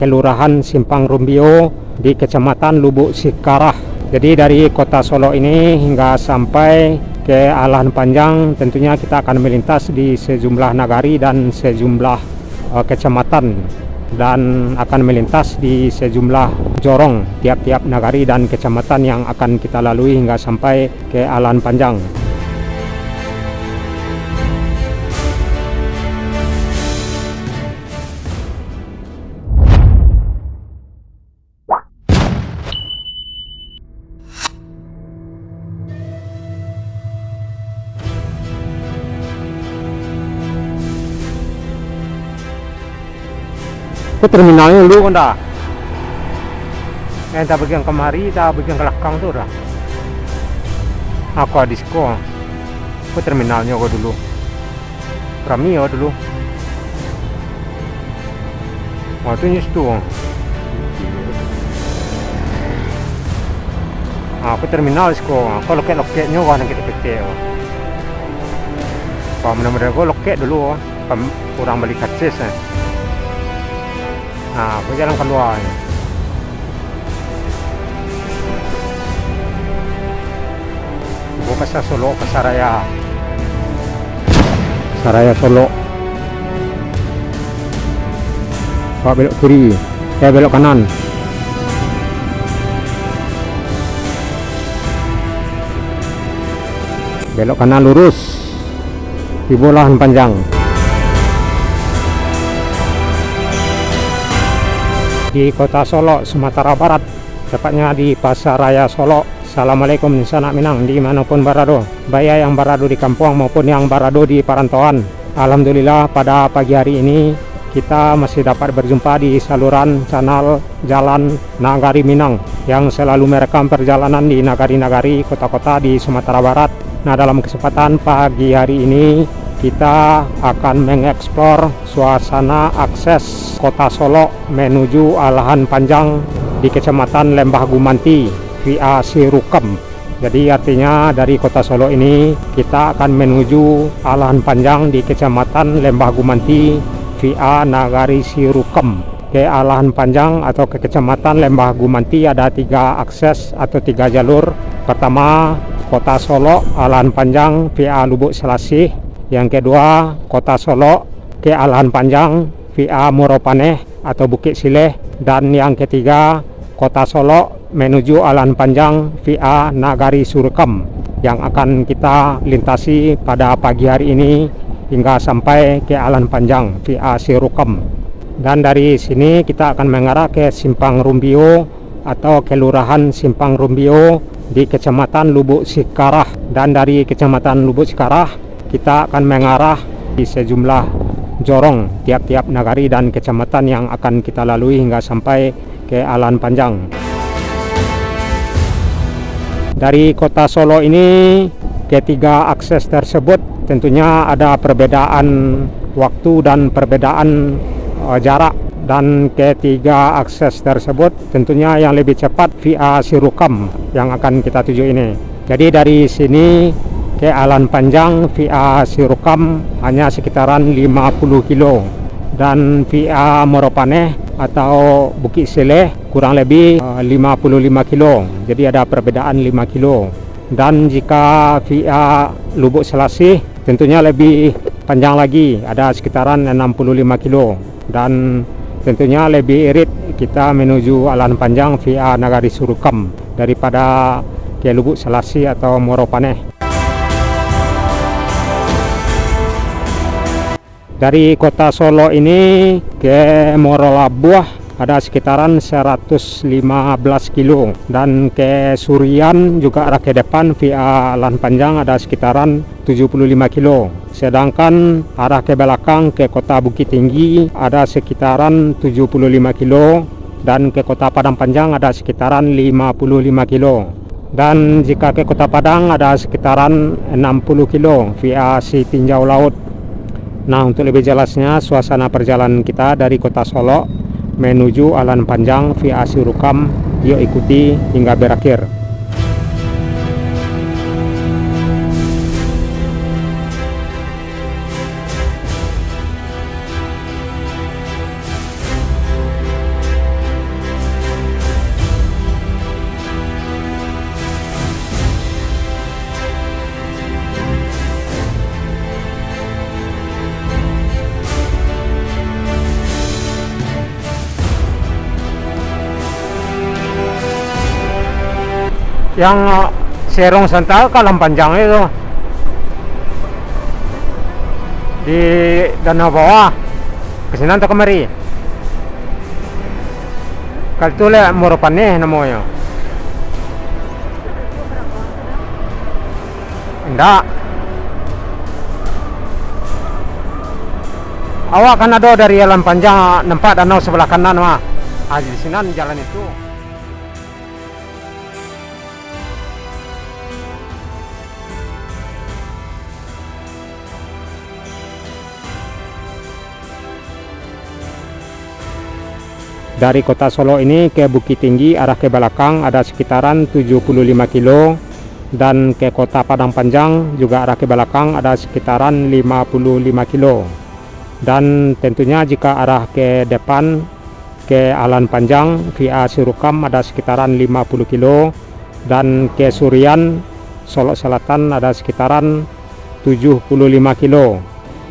Kelurahan Simpang Rumbio di Kecamatan Lubuk Sikarah. Jadi dari kota Solo ini hingga sampai ke Alahan Panjang tentunya kita akan melintas di sejumlah nagari dan sejumlah kecamatan, dan akan melintas di sejumlah jorong tiap-tiap nagari dan kecamatan yang akan kita lalui hingga sampai ke Alahan Panjang. Ke terminalnya dulu kan dah. Kita bagian kemari, kita bagian ke belakang tuh dah. Aku disko. Ke terminalnya kok dulu. Ramio dulu. Oh itu nyus tuh. Ke terminal disko. Aku loket-loketnya kan kita-kita. Kalau benar-benar gue loket dulu. Kurang balik akses. Nah, aku jalan keluar. Gue pasar Solo, Pasaraya. Pasaraya Solo. Pak belok kiri, belok kanan. Belok kanan lurus. Di Alahan Panjang. Di kota Solo, Sumatera Barat, tepatnya di Pasaraya Solo. Assalamualaikum sanak Minang dimanapun berada, baik yang berada di kampung maupun yang berada di perantauan. Alhamdulillah pada pagi hari ini kita masih dapat berjumpa di saluran channel Jalan Nagari Minang yang selalu merekam perjalanan di nagari-nagari kota-kota di Sumatera Barat. Nah, dalam kesempatan pagi hari ini kita akan mengeksplor suasana akses kota Solo menuju Alahan Panjang di Kecamatan Lembah Gumanti via Sirukem. Jadi artinya dari kota Solo ini kita akan menuju Alahan Panjang di Kecamatan Lembah Gumanti via Nagari Sirukem. Ke Alahan Panjang atau ke Kecamatan Lembah Gumanti ada 3 akses atau 3 jalur. Pertama, kota Solo Alahan Panjang via Lubuk Selasih. Yang kedua, kota Solo ke Alahan Panjang via Moropaneh atau Bukit Sileh. Dan yang ketiga, kota Solo menuju Alahan Panjang via Nagari Sirukem yang akan kita lintasi pada pagi hari ini hingga sampai ke Alahan Panjang via Sirukem. Dan dari sini kita akan mengarah ke Simpang Rumbio atau Kelurahan Simpang Rumbio di Kecamatan Lubuk Sikarah. Dan dari Kecamatan Lubuk Sikarah kita akan mengarah di sejumlah jorong tiap-tiap nagari dan kecamatan yang akan kita lalui hingga sampai ke Alahan Panjang. Dari kota Solo ini ketiga akses tersebut tentunya ada perbedaan waktu dan perbedaan jarak, dan ketiga akses tersebut tentunya yang lebih cepat via Sirukem yang akan kita tuju ini. Jadi dari sini ke Alahan Panjang via Sirukem hanya sekitaran 50 kilo, dan via Moropaneh atau Bukit Sileh kurang lebih 55 kilo. Jadi ada perbedaan 5 kilo. Dan jika via Lubuk Selasih tentunya lebih panjang lagi, ada sekitaran 65 kilo. Dan tentunya lebih irit kita menuju Alahan Panjang via Nagari Sirukem daripada ke Lubuk Selasih atau Moropaneh. Dari kota Solo ini ke Morolabuah ada sekitaran 115 kilo, dan ke Surian juga arah ke depan via Alahan Panjang ada sekitaran 75 kilo. Sedangkan arah ke belakang ke kota Bukit Tinggi ada sekitaran 75 kilo, dan ke kota Padang Panjang ada sekitaran 55 kilo. Dan jika ke kota Padang ada sekitaran 60 kilo via Si Tinjau Laut. Nah, untuk lebih jelasnya suasana perjalanan kita dari kota Solo menuju Alahan Panjang via Sirukem, yuk ikuti hingga berakhir. Yang Serong Santa Kalam Panjang itu di Danau Bawah kesini atau kemari kalau itu le Moropaneh namanya enggak awak kan ada dari jalan panjang nampak danau sebelah kanan mah di sini jalan itu. Dari kota Solo ini ke Bukit Tinggi arah ke belakang ada sekitaran 75 kilo dan ke kota Padang Panjang juga arah ke belakang ada sekitaran 55 kilo. Dan tentunya jika arah ke depan ke Alan Panjang via Surukam ada sekitaran 50 kilo dan ke Surian Solo Selatan ada sekitaran 75 kilo.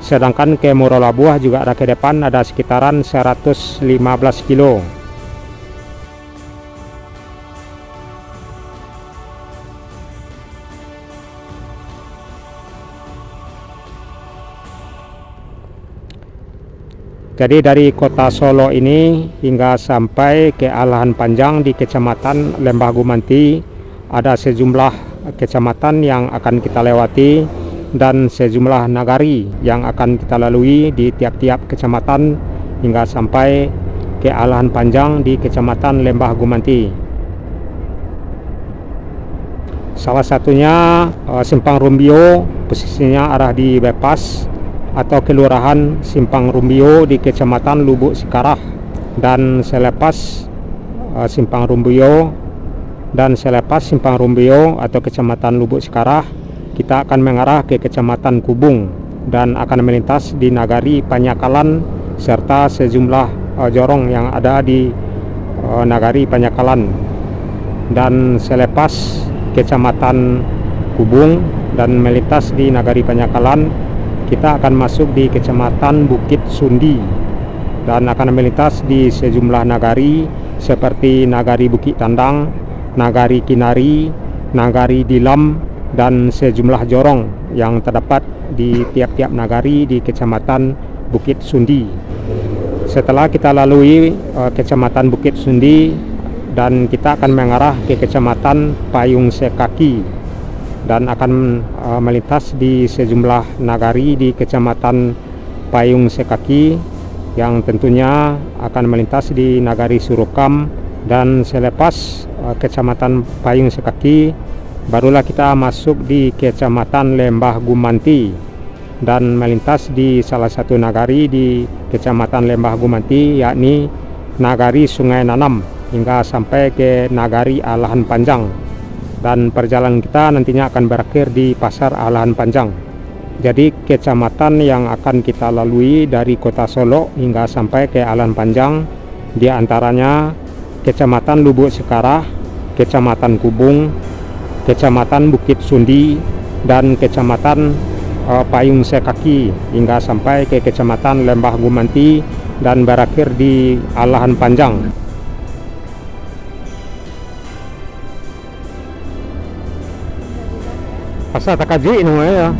Sedangkan ke Murolabuah juga ada ke depan ada sekitaran 115 kilo. Jadi dari kota Solo ini hingga sampai ke Alahan Panjang di Kecamatan Lembah Gumanti ada sejumlah kecamatan yang akan kita lewati dan sejumlah nagari yang akan kita lalui di tiap-tiap kecamatan hingga sampai ke Alahan Panjang di Kecamatan Lembah Gumanti. Salah satunya Simpang Rumbio, posisinya arah di bypass atau kelurahan Simpang Rumbio di Kecamatan Lubuk Sikarah, dan selepas Simpang Rumbio atau Kecamatan Lubuk Sikarah kita akan mengarah ke Kecamatan Kubung dan akan melintas di Nagari Panyakalan serta sejumlah jorong yang ada di Nagari Panyakalan. Dan selepas Kecamatan Kubung dan melintas di Nagari Panyakalan kita akan masuk di Kecamatan Bukit Sundi dan akan melintas di sejumlah nagari seperti Nagari Bukit Tandang, Nagari Kinari, Nagari Dilam dan sejumlah jorong yang terdapat di tiap-tiap nagari di Kecamatan Bukit Sundi. Setelah kita lalui Kecamatan Bukit Sundi dan kita akan mengarah ke Kecamatan Payung Sekaki dan akan melintas di sejumlah nagari di Kecamatan Payung Sekaki yang tentunya akan melintas di Nagari Surukam. Dan selepas Kecamatan Payung Sekaki barulah kita masuk di Kecamatan Lembah Gumanti dan melintas di salah satu nagari di Kecamatan Lembah Gumanti, yakni Nagari Sungai Nanam hingga sampai ke Nagari Alahan Panjang, dan perjalanan kita nantinya akan berakhir di Pasar Alahan Panjang. Jadi kecamatan yang akan kita lalui dari kota Solo hingga sampai ke Alahan Panjang diantaranya Kecamatan Lubuk Sikarah, Kecamatan Kubung, Kecamatan Bukit Sundi, dan Kecamatan Payung Sekaki hingga sampai ke Kecamatan Lembah Gumanti dan berakhir di Alahan Panjang. Asa takaji ini ya.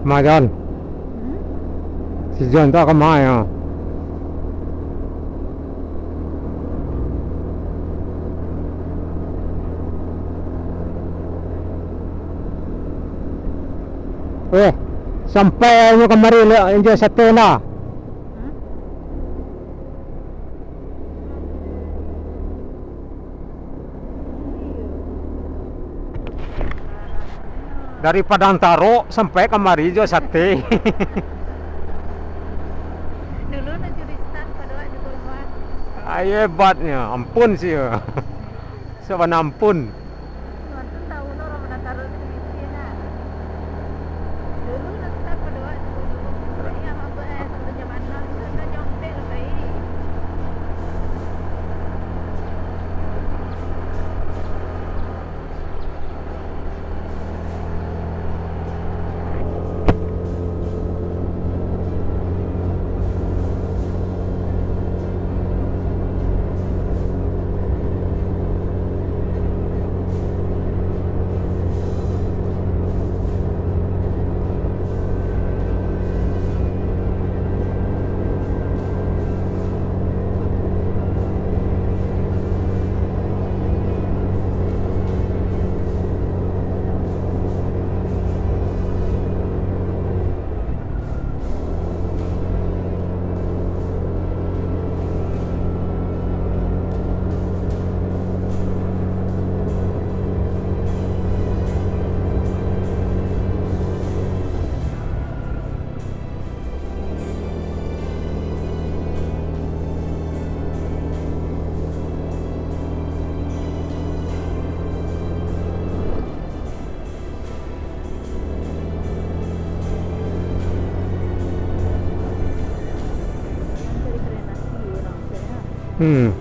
Ma John, si John tak kemana ya? Sampai nyo kemari aja satu lah. Dari Padang Taro sampai kemari jo sate. Dulu mencuri start pada waktu keluar. Hebatnya, ampun sih ya. Sebenarnya ampun. Waktu tahu orang mana taruh di sini lah. Dulu start pada waktu keluar. Ya apa sebelumnya mana sudah nyampe lebih. Hmm.